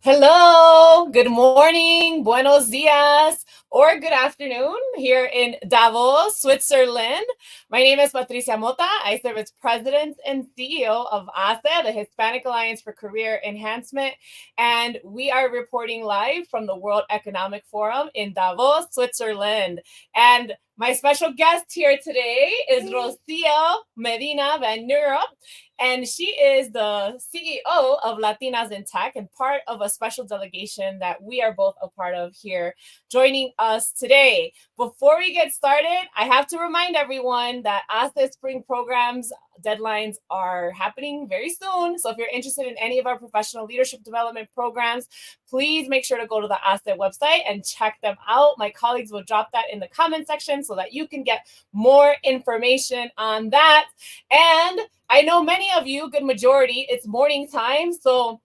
Hello, good morning, buenos dias, or good afternoon here in Davos, Switzerland. My name is Patricia Mota. I serve as President and CEO of HACE, the Hispanic Alliance for Career Enhancement, and we are reporting live from the World Economic Forum in Davos, Switzerland. And my special guest here today is Rocío Medina van Nierop, and she is the CEO of Latinas in Tech and part of a special delegation that we are both a part of here, joining us today. Before we get started, I have to remind everyone that HACE Spring programs deadlines are happening very soon. So if you're interested in any of our professional leadership development programs, please make sure to go to the HACE website and check them out. My colleagues will drop that in the comment section so that you can get more information on that. And I know many of you, good majority, it's morning time. So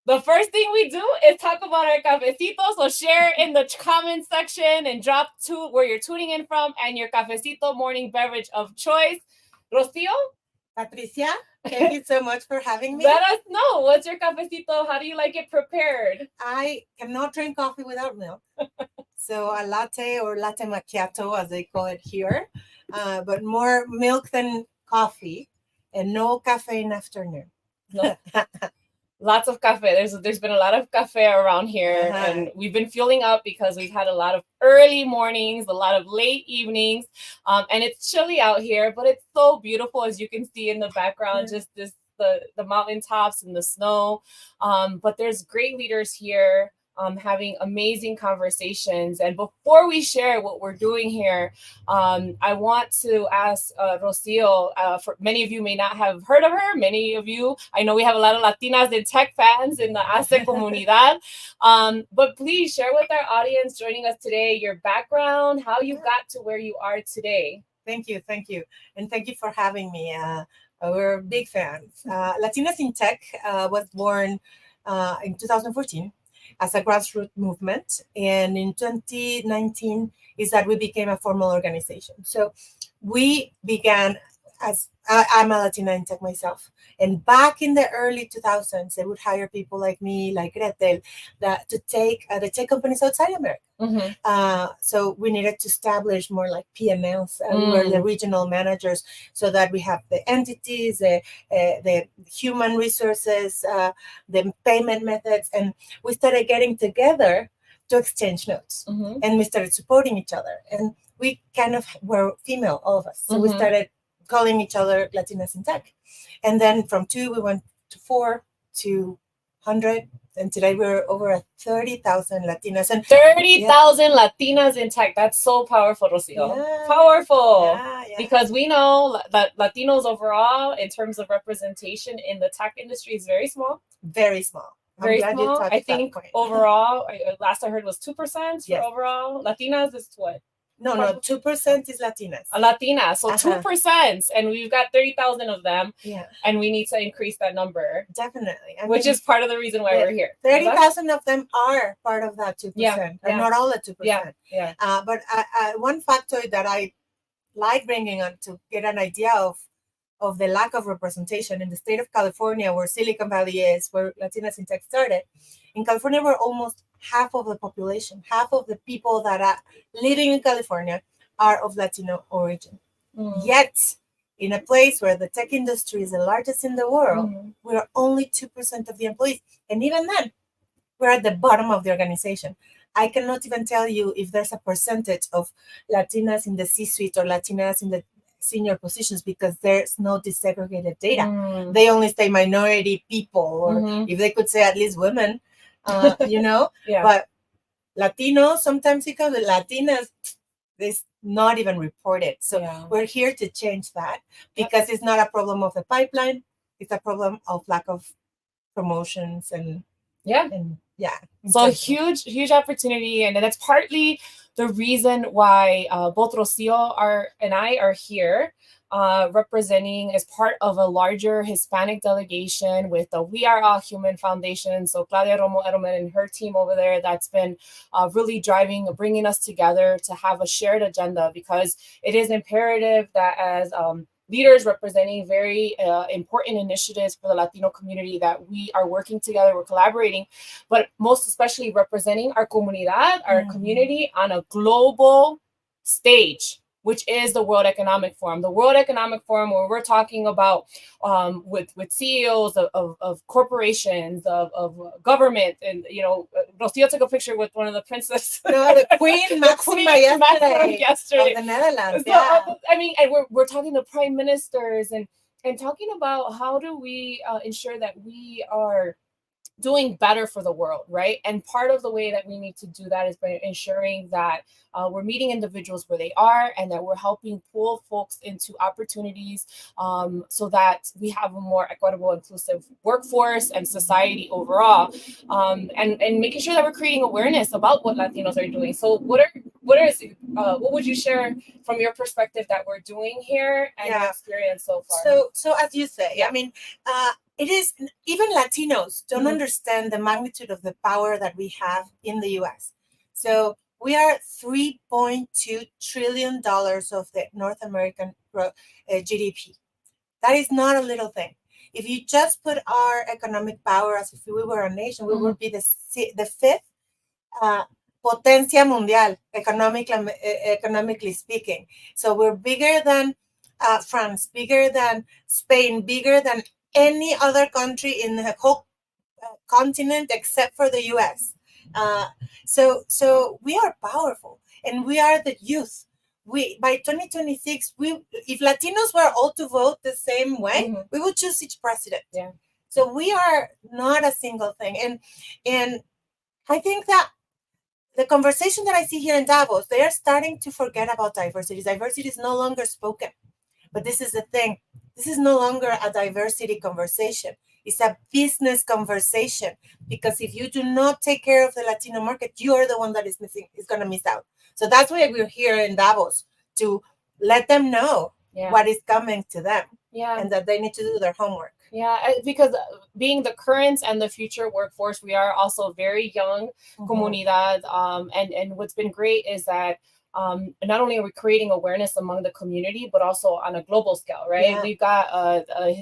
the first thing we do is talk about our cafecito. So share in the comment section and drop where you're tuning in from and your cafecito morning beverage of choice. Rocío? Patricia, thank you so much for having me. Let us know. What's your cafecito? How do you like it prepared? I cannot drink coffee without milk. So a latte or latte macchiato, as they call it here, but more milk than coffee and no caffeine afternoon. No. Lots of cafe. There's been a lot of cafe around here, and we've been fueling up because we've had a lot of early mornings, a lot of late evenings, and it's chilly out here, but it's so beautiful, as you can see in the background, just the mountaintops and the snow. But there's great leaders here. Having amazing conversations. And before we share what we're doing here, I want to ask Rocío, for many of you may not have heard of her. Many of you, I know we have a lot of Latinas in tech fans in the HACE comunidad. But please share with our audience joining us today your background, how you got to where you are today. Thank you. And thank you for having me. We're big fans. Latinas in Tech was born in 2014. As a grassroots movement. And in 2019 is that we became a formal organization. So we began as, I'm a Latina in tech myself. And back in the early 2000s, they would hire people like me, like Gretel, to take the tech companies outside America. Mm-hmm. So we needed to establish more like P&Ls. We were the regional managers so that we have the entities, the human resources, the payment methods. And we started getting together to exchange notes. Mm-hmm. And we started supporting each other. And we kind of were female, all of us. So we started calling each other Latinas in Tech. And then from 2, we went to 4, to 100. And today we're over 30,000 Latinas. And 30,000 Latinas in tech. That's so powerful, Rocío. Yeah. Powerful. Yeah. Because we know that Latinos overall, in terms of representation in the tech industry, is very small. Very small. Very small. I think overall, last I heard was 2% for overall. Latinas is what? No, 2% is Latinas. A Latina, so 2%, and we've got 30,000 of them. Yeah, and we need to increase that number. Definitely, which is part of the reason why we're here. 30,000 of them are part of that 2%. Yeah, not all the 2%. Yeah. But one factor that I like bringing on to get an idea of the lack of representation in the state of California, where Silicon Valley is, where Latinas in Tech started. In California, we're almost half of the population, half of the people that are living in California are of Latino origin. Yet, in a place where the tech industry is the largest in the world, we're only 2% of the employees. And even then, we're at the bottom of the organization. I cannot even tell you if there's a percentage of Latinas in the C-suite or Latinas in the senior positions because there's no disaggregated data. They only say minority people, or if they could say at least women, but Latinos, sometimes because the Latinas, it's not even reported. So we're here to change that because it's not a problem of the pipeline. It's a problem of lack of promotions and So huge opportunity. And that's partly the reason why both Rocío and I are here representing as part of a larger Hispanic delegation with the We Are All Human Foundation. So Claudia Romo Edelman and her team over there that's been really bringing us together to have a shared agenda, because it is imperative that as leaders representing very important initiatives for the Latino community that we are working together, we're collaborating, but most especially representing our comunidad, our community on a global stage, which is the World Economic Forum. The World Economic Forum, where we're talking about with CEOs of corporations, of government, and Rocío took a picture with one of the princesses. No, the Queen Maxima yesterday. Of the Netherlands. So, yeah. I mean, and we're talking to prime ministers and talking about how do we ensure that we are doing better for the world, right? And part of the way that we need to do that is by ensuring that we're meeting individuals where they are and that we're helping pull folks into opportunities so that we have a more equitable, inclusive workforce and society overall, and making sure that we're creating awareness about what Latinos are doing. So what would you share from your perspective that we're doing here and your experience so far? So as you say, I mean, it is, even Latinos don't understand the magnitude of the power that we have in the US. So we are $3.2 trillion of the North American GDP. That is not a little thing. If you just put our economic power as if we were a nation, we would be the fifth potencia mundial, economically speaking. So we're bigger than France, bigger than Spain, bigger than any other country in the whole continent except for the US. So we are powerful, and we are the youth. By 2026, if Latinos were all to vote the same way, we would choose each president. Yeah. So we are not a single thing, and I think that the conversation that I see here in Davos, they are starting to forget about diversity. Diversity is no longer spoken, but this is the thing. This is no longer a diversity conversation. It's a business conversation, because if you do not take care of the Latino market, you are the one that is going to miss out. So that's why we're here in Davos, to let them know what is coming to them, and that they need to do their homework. Yeah, because being the current and the future workforce, we are also very young comunidad. And what's been great is that not only are we creating awareness among the community, but also on a global scale, right? Yeah. We've got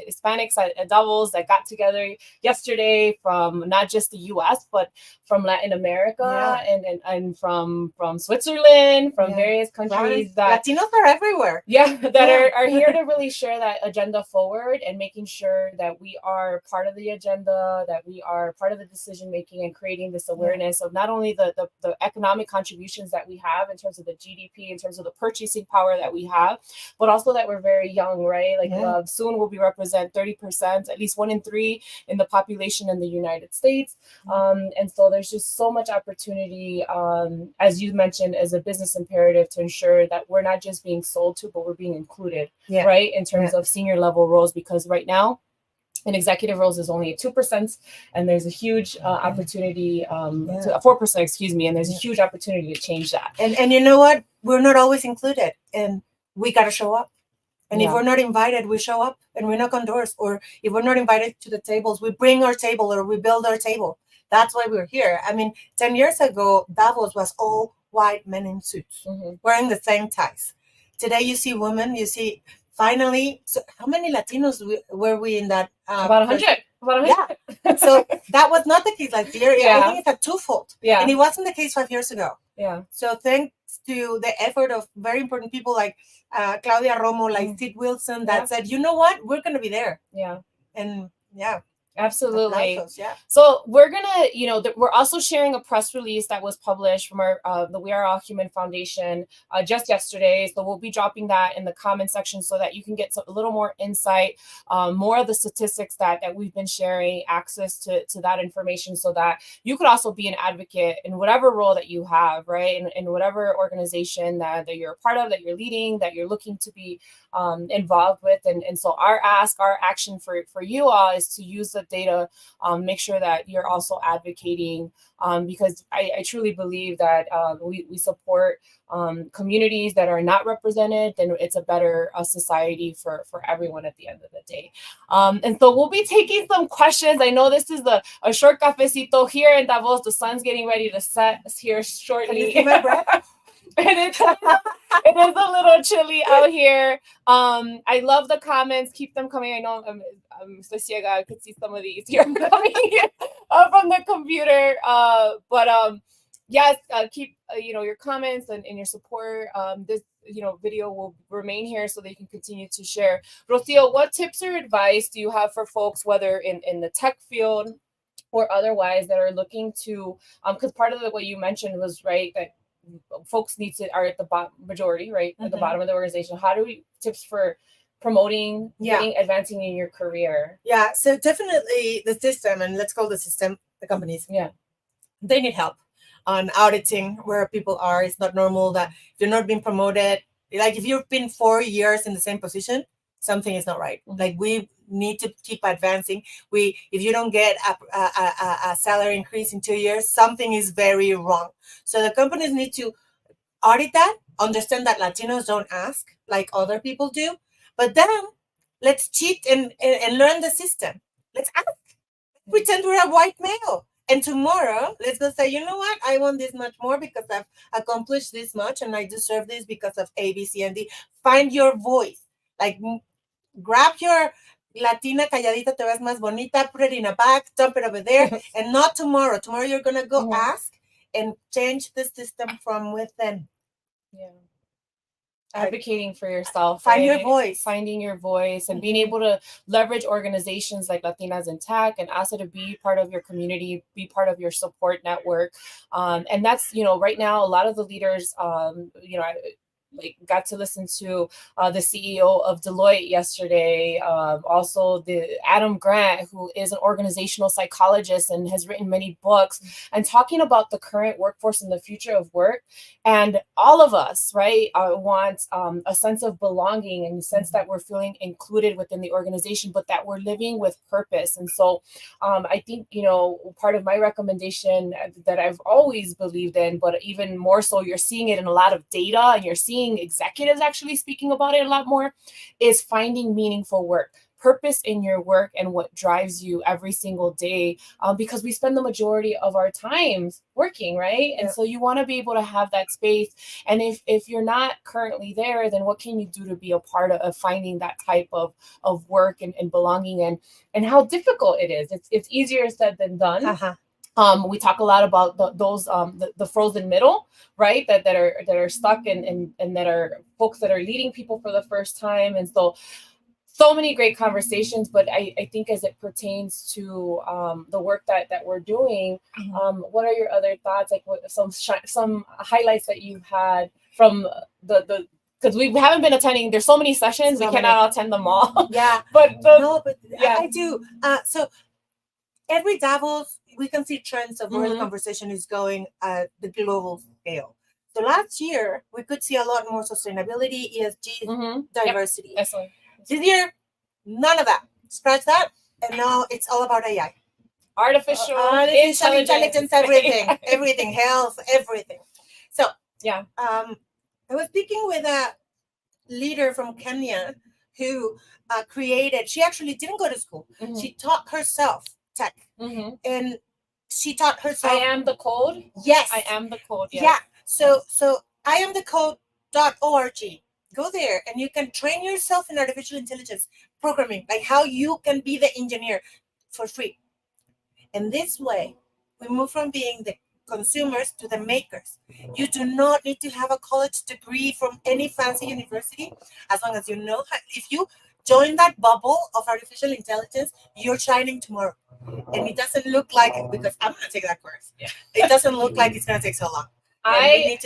Hispanics at Davos that got together yesterday from not just the US, but from Latin America and from Switzerland, from various countries. That Latinos are everywhere. That are here to really share that agenda forward and making sure that we are part of the agenda, that we are part of the decision making, and creating this awareness of not only the economic contributions that we have in terms of the GDP, in terms of the purchasing power that we have, but also that we're very young, right? Like soon we'll be represent 30%, at least 1 in 3 in the population in the United States. And so there's just so much opportunity, as you mentioned, as a business imperative to ensure that we're not just being sold to, but we're being included, right? In terms of senior level roles, because right now, in executive roles is only 2%, and there's a huge opportunity to 4%, excuse me, and there's a huge opportunity to change that. And you know what? We're not always included, and we got to show up. And if we're not invited, we show up and we knock on doors. Or if we're not invited to the tables, we bring our table or we build our table. That's why we're here. I mean, 10 years ago, Davos was all white men in suits wearing the same ties. Today, you see women, you see. Finally, so how many Latinos were we in that? About 100. Yeah. So that was not the case last year. I think it's a twofold. Yeah. And it wasn't the case 5 years ago. Yeah. So thanks to the effort of very important people like Claudia Romo, like Sid Wilson, that said, you know what, we're going to be there. Yeah. And Absolutely. Applausos, So we're gonna, we're also sharing a press release that was published from our the We Are All Human Foundation just yesterday. So we'll be dropping that in the comment section so that you can get a little more insight, more of the statistics that we've been sharing, access to that information, so that you could also be an advocate in whatever role that you have, right? In whatever organization that you're a part of, that you're leading, that you're looking to be involved with. And so our action for you all is to use the data, make sure that you're also advocating, because I truly believe that we support communities that are not represented, then it's a better society for everyone at the end of the day. And so we'll be taking some questions. I know this is a short cafecito here in Davos. The sun's getting ready to set here shortly. Can you see my breath? And it is a little little chilly out here. I love the comments. Keep them coming. I know I'm so ciega. I could see some of these here coming from the computer. Yes, keep your comments and your support. This video will remain here so they can continue to share. Rocío, what tips or advice do you have for folks, whether in the tech field or otherwise, that are looking to because part of what you mentioned was right that folks are at the majority, right, at the bottom of the organization. How do we tips for promoting, advancing in your career? Yeah, so definitely the system, and let's call the system the companies. Yeah, they need help on auditing where people are. It's not normal that if you're not being promoted, like if you've been 4 years in the same position, something is not right. Like we need to keep advancing. If you don't get a salary increase in 2 years, something is very wrong. So the companies need to audit that, understand that Latinos don't ask like other people do, but then let's cheat and learn the system. Let's ask. Pretend we're a white male. And tomorrow, let's go say, you know what? I want this much more because I've accomplished this much and I deserve this because of A, B, C, and D. Find your voice. Like, grab your Latina calladita, te ves más bonita, put it in a bag, dump it over there, and not tomorrow. Tomorrow you're going to go ask and change the system from within. Yeah. Advocating for yourself, find your voice, finding your voice, and being able to leverage organizations like Latinas in Tech and ASA to be part of your community, be part of your support network. And that's, right now, a lot of the leaders, got to listen to the CEO of Deloitte yesterday. Also, the Adam Grant, who is an organizational psychologist and has written many books, and talking about the current workforce and the future of work. And all of us, right, want a sense of belonging and a sense that we're feeling included within the organization, but that we're living with purpose. And so I think, part of my recommendation that I've always believed in, but even more so, you're seeing it in a lot of data and you're seeing executives actually speaking about it a lot more, is finding meaningful work, purpose in your work, and what drives you every single day, because we spend the majority of our times working, right? And so you want to be able to have that space. And if you're not currently there, then what can you do to be a part of finding that type of work and belonging, and how difficult it is. It's easier said than done. We talk a lot about those the frozen middle, right? That are stuck and that are folks that are leading people for the first time. And so many great conversations, but I think as it pertains to the work that we're doing, what are your other thoughts? Like what some highlights that you've had from the because we haven't been attending. There's so many sessions, we cannot attend them all. Yeah, but I do. So every Davos, we can see trends of where the conversation is going at the global scale. So last year, we could see a lot more sustainability, ESG, diversity. Yep. Excellent. This year, none of that. Scratch that. And now it's all about AI. Artificial intelligence, everything, health, everything. So, I was speaking with a leader from Kenya who she actually didn't go to school. She taught herself tech. And she taught herself. I am the code. Yes. I am the code. Yes. Yeah. So I am the code.org. Go there and you can train yourself in artificial intelligence programming, like how you can be the engineer for free. And this way, we move from being the consumers to the makers. You do not need to have a college degree from any fancy university, as long as you know how. If you join that bubble of artificial intelligence, you're shining tomorrow. And it doesn't look like, because I'm going to take that course. Yeah. It doesn't look like it's going to take so long. I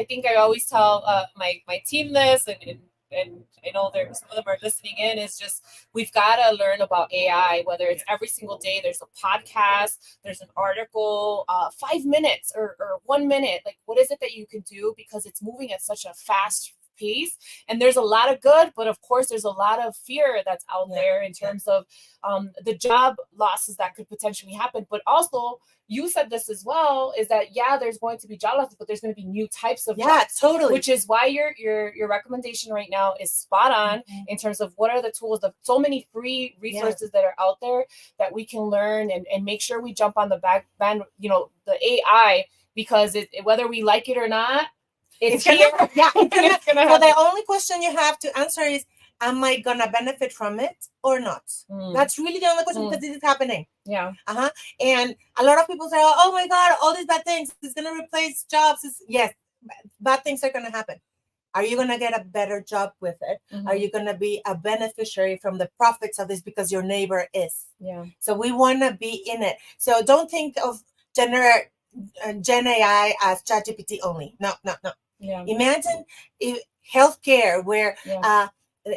think I always tell my team this, and I know some of them are listening in, is just we've got to learn about AI, whether it's every single day. There's a podcast, there's an article, 5 minutes or 1 minute. Like, what is it that you can do? Because it's moving at such a fast pace, and there's a lot of good, but of course there's a lot of fear that's out there in terms of the job losses that could potentially happen. But also, you said this as well, is that there's going to be job losses, but there's going to be new types of jobs. Totally. Which is why your recommendation right now is spot on in terms of what are the tools, of so many free resources that are out there that we can learn and make sure we jump on the back band, the AI, because whether we like it or not, It's here. Yeah, It's gonna so happen. the only question you have to answer is, am I gonna benefit from it or not? That's really the only question, because this is happening. Yeah. And a lot of people say, oh my God, all these bad things, it's gonna replace jobs. Yes, bad things are gonna happen. Are you going to get a better job with it? Are you going to be a beneficiary from the profits of this because your neighbor is? Yeah. So we want to be in it. So don't think of Gen AI as ChatGPT only. No. Yeah. Imagine if healthcare, where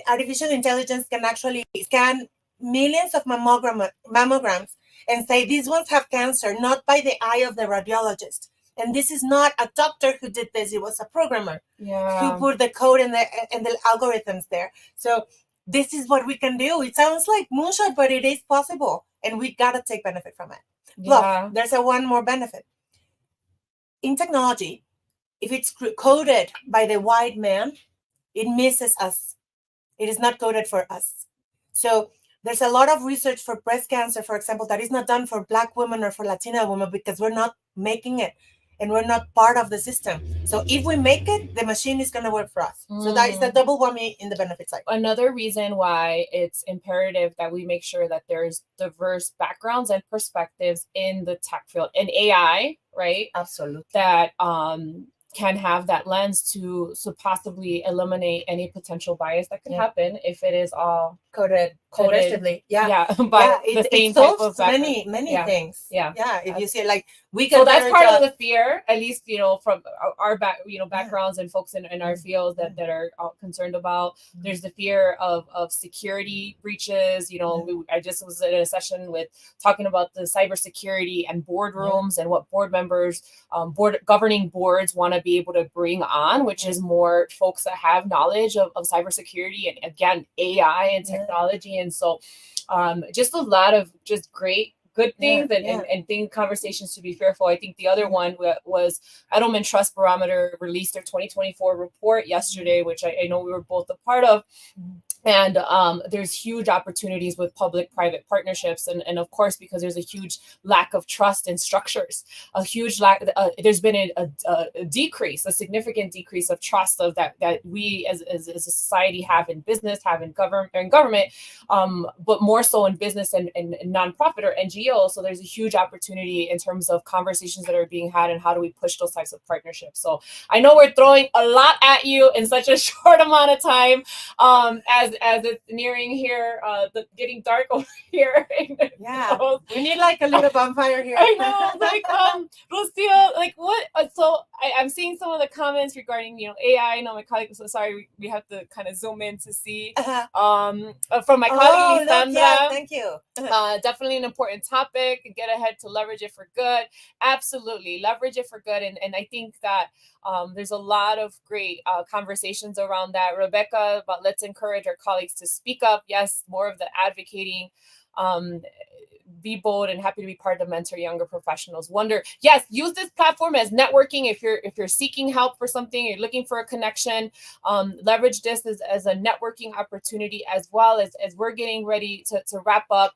artificial intelligence can actually scan millions of mammograms and say these ones have cancer, not by the eye of the radiologist. And this is not a doctor who did this; it was a programmer who put the code and the algorithms there. So this is what we can do. It sounds like moonshot, but it is possible, and we gotta take benefit from it. Yeah. Look, there's one more benefit in technology. If it's coded by the white man, it misses us. It is not coded for us. So there's a lot of research for breast cancer, for example, that is not done for Black women or for Latina women because we're not making it and we're not part of the system. So if we make it, the machine is going to work for us. So that is the double whammy in the benefit side. Another reason why it's imperative that we make sure that there's diverse backgrounds and perspectives in the tech field and AI, right? Absolutely. That can have that lens to possibly eliminate any potential bias that could happen if it is all coded. Yeah. But it, the same it type solves of many things. Yeah. If you see, like, we so that's part of the fear, at least, from our backgrounds and folks in our field that are concerned about. There's the fear of security breaches. I just was in a session with talking about the cybersecurity and boardrooms and what board members, governing boards want to be able to bring on, which is more folks that have knowledge of cybersecurity and, again, AI and technology. And so just a lot of just good things and conversations to be fearful. I think the other one was Edelman Trust Barometer released their 2024 report yesterday, which I know we were both a part of. And there's huge opportunities with public-private partnerships. And of course, because there's a huge lack of trust in structures, a huge lack, there's been a decrease, a significant decrease of trust of that we as a society have in business, have in government, but more so in business and nonprofit or NGO. So there's a huge opportunity in terms of conversations that are being had and how do we push those types of partnerships. So I know we're throwing a lot at you in such a short amount of time, as it's nearing here, getting dark over here. We need like a little bonfire here. I know, like, Rocío, like what? So I'm seeing some of the comments regarding, AI. I know my colleague, so sorry, we have to kind of zoom in to see. From my colleague, Lisandra. Thank you. Definitely an important topic. Get ahead to leverage it for good. Absolutely, leverage it for good. And I think that there's a lot of great conversations around that. Rebecca, but let's encourage our colleagues to speak up. Yes, more of the advocating. Be bold and happy to be part of Mentor Younger Professionals. Yes, use this platform as networking. If you're seeking help for something, you're looking for a connection, leverage this as a networking opportunity, as well as we're getting ready to wrap up.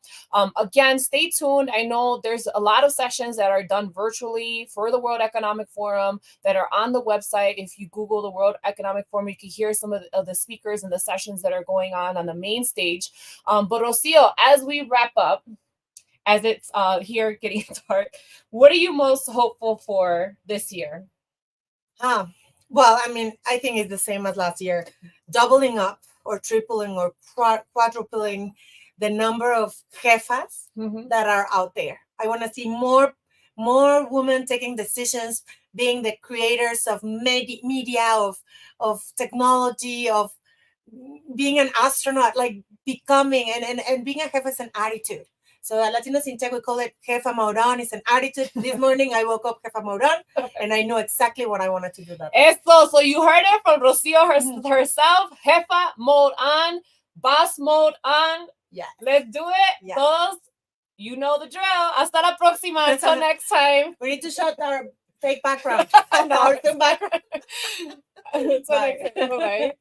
Again, stay tuned. I know there's a lot of sessions that are done virtually for the World Economic Forum that are on the website. If you Google the World Economic Forum, you can hear some of the speakers and the sessions that are going on the main stage. But Rocío, as we wrap up, as it's here getting dark, what are you most hopeful for this year? Well, I mean, I think it's the same as last year, doubling up or tripling or quadrupling the number of jefas that are out there. I want to see more women taking decisions, being the creators of media, of technology, of being an astronaut, like becoming and being a jefa is an attitude. So at Latinas in Tech, we call it Jefa Mauran. It's an attitude. This morning, I woke up Jefa Mauran, and I know exactly what I wanted to do that day. So you heard it from Rocío herself. Jefa Mauran, boss mode on. Yeah. Let's do it. Yeah. Todos, you know the drill. Hasta la próxima. Until next time. We need to shut our fake background. Our background. Until next time. Bye.